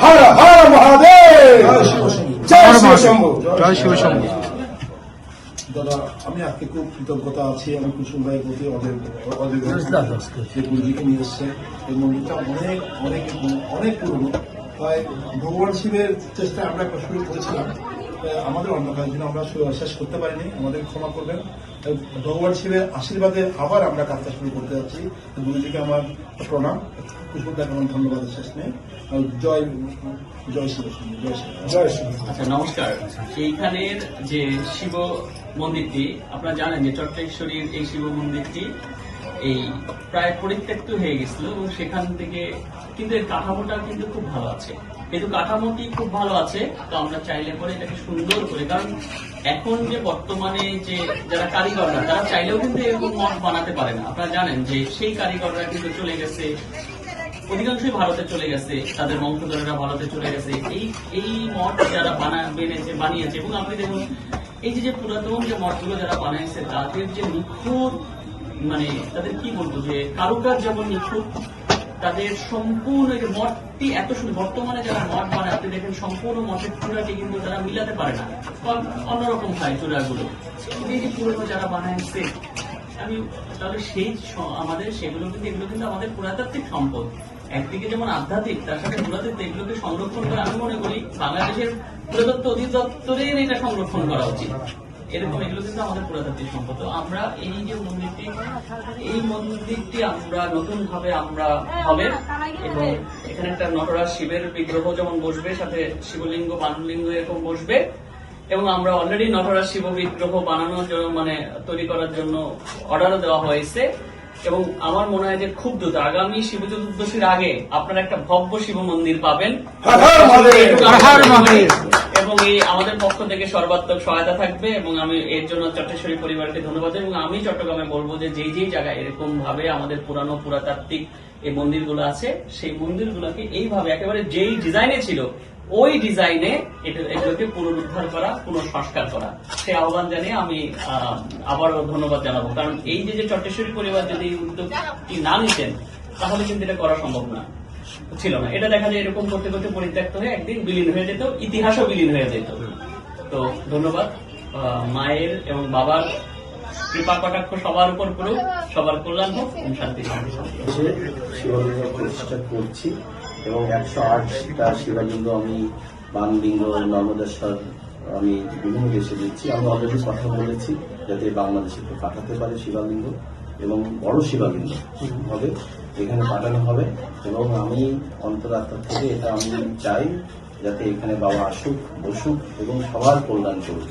হর হর মহাদেব, জয় শিব শম্ভু, জয় শিব শম্ভু। দাদা, আমি আজকে খুব কৃতজ্ঞতা আছি আমি কুসুম ভাইয়ের প্রতি যে গুরুজিকে নিয়ে এসছে। এই মন্দিরটা অনেক অনেক অনেক পুরনো। তাই ভগবান শিবের চেষ্টায় আমরা শুরু করেছিলাম, আমাদের অন্ধকারের জন্য আমরা শেষ করতে পারিনি, আমাদের ক্ষমা করবেন। ভগবান শিবের আশীর্বাদে আবার আমরা কাজটা শুরু করতে যাচ্ছি। গুরুজিকে আমার প্রণাম, কুসুম ভাইকে আমার ধন্যবাদের শেষ নেই। জয় জয় শিব, জয় শিব, জয় শিব। আচ্ছা, নমস্কার। এইখানের যে শিব মন্দিরটি আপনারা জানেন যে চট্টেশ্বরীর এই শিব মন্দিরটি এই প্রায় পরিত্যক্ত হয়ে গেছিল এবং সেখান থেকে কিন্তু এর কাঠামোটা কিন্তু খুব ভালো আছে। কিন্তু কাঠামোটি খুব ভালো আছে, তো আমরা চাইলে পরে এটাকে সুন্দর করে, কারণ এখন যে বর্তমানে যে যারা কারিগররা তারা চাইলেও কিন্তু এরকম মঠ বানাতে পারে না। আপনারা জানেন যে সেই কারিগররা কিন্তু চলে গেছে, অধিকাংশই ভারতে চলে গেছে, তাদের বংশধরেরা ভারতে চলে গেছে। এই মঠ যারা বানিয়েছে এবং আপনি দেখুন এই যে পুরাতন যে মঠগুলো যারা বানিয়েছে তাদের যে নিখুঁত, মানে তাদের কি বলবো যে কারুকাজ যেমন নিখুঁত, তাদের সম্পূর্ণ এই যে মঠটি এত সুন্দর। বর্তমানে যারা মঠ বানায় আপনি দেখেন সম্পূর্ণ মঠের চূড়াটি কিন্তু তারা মিলাতে পারে না, অন্যরকম হয় চূড়াগুলো। এই যে পুরনো যারা বানাইছে, আমি তাহলে সেই আমাদের সেগুলো কিন্তু এগুলো কিন্তু আমাদের পুরাতাত্ত্বিক সম্পদ। একদিকে যেমন আধ্যাত্মিক, তার সাথে পুরাতত্ত্ব, এগুলোকে সংরক্ষণ করে আমি মনে করি বাংলাদেশের পুরাতত্ত্ব অধিদপ্তরের এটা সংরক্ষণ করা উচিত। এরকম এগুলো কিন্তু আমাদের পুরাতাত্ত্বিক সম্পদ। আমরা এই যে মন্দিরটি আমরা নতুন ভাবে আমরা হবে এবং এখানে একটা নটরাজ শিবের বিগ্রহ যেমন বসবে, সাথে শিবলিঙ্গ বানুলিঙ্গ এরকম বসবে এবং আমরা অলরেডি নটরাজ শিব বিগ্রহ বানানোর জন্য মানে তৈরি করার জন্য অর্ডারও দেওয়া হয়েছে এবং আমার মনে হয় যে খুব দ্রুত আগামী শিব চতুর্দশীর আগে আপনারা একটা ভব্য শিব মন্দির পাবেন এবং এই আমাদের পক্ষ থেকে সর্বাত্মক সহায়তা থাকবে এবং আমি এর জন্য চট্টেশ্বরী পরিবারকে ধন্যবাদ। এবং আমি চট্টগ্রামে বলবো যে যেই জায়গায় এরকম ভাবে আমাদের পুরানো পুরাতাত্ত্বিক এই মন্দিরগুলো আছে, সেই মন্দিরগুলোকে এইভাবে একেবারে যেই ডিজাইনে ছিল ওই ডিজাইনে এগুলোকে পুনরুদ্ধার করা, পুনঃসংস্কার করা, সেই আহ্বান জানিয়ে আমি আবারও ধন্যবাদ জানাবো। কারণ এই যে চট্টেশ্বরী পরিবার যদি এই উদ্যোগটি না নিতেন তাহলে কিন্তু এটা করা সম্ভব ছিল না। এটা দেখা যায় এরকম করতে করতে পরিত্যক্ত হয়ে একদিন বিলীন হয়ে যেত, ইতিহাসও বিলীন হয়ে যেত। তো ধন্যবাদ। মায়ের এবং বাবার কৃপা কটাক্ষ সবার উপর করুক, সবার কল্যাণ হোক, শান্তি শিবলিঙ্গ প্রতিষ্ঠা করছি এবং 108টা শিবলিঙ্গ আমি বানলিঙ্গ, নর্মদেশ্বর আমি বিভিন্ন দেশে দিচ্ছি। আমি অলরেডি কথা বলেছি যাতে বাংলাদেশে পাঠাতে পারে শিবলিঙ্গ এবং বড় শিবলিঙ্গ হবে, এখানে পাঠানো হবে। এবং আমি অন্তরাত্মা থেকে এটা আমি চাই যাতে এখানে বাবা আসুক, বসুক এবং সবার কল্যাণ করুক।